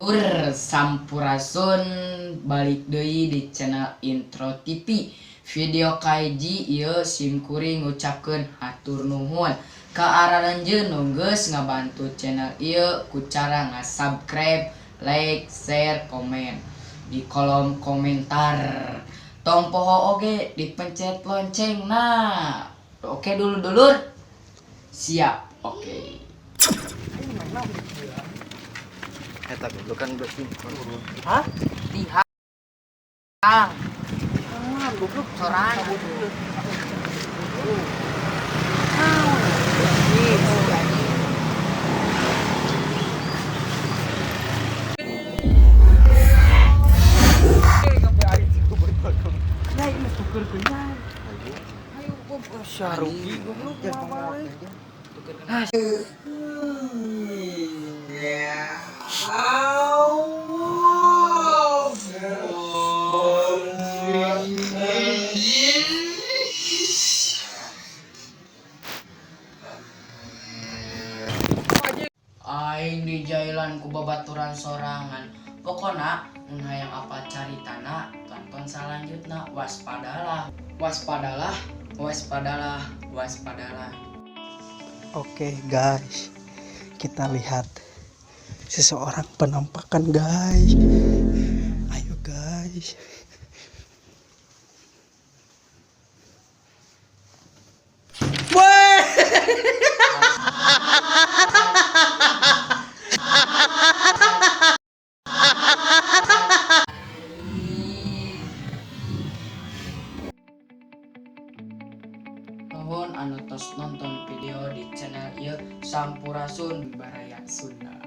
Sampurasun balik deui di channel Intro TV. Video kaiji ieu simkuring ngucapkeun hatur nuhun ka araranjeun nu geus ngabantu channel ieu ku cara ngasubscribe, like, share, komen di kolom komentar. Tong poho oge dipencet lonceng. Nah, oke dulu dulur. Siap. Oke. Eta goblok kan udah simpan. Hah? Lihang. Ah, Goblok sorangan. Syaruki goblok jangan Aing di jailan ku babaturan sorangan. Pokona mun hayang apa caritana tonton selanjutnya. Waspadalah, waspadalah, waspadalah, waspadalah. Oke guys, kita lihat seseorang penampakan guys. Ayo guys. Nuhun anu tos nonton video di channel ieu Sampurasun Baraya Sunda.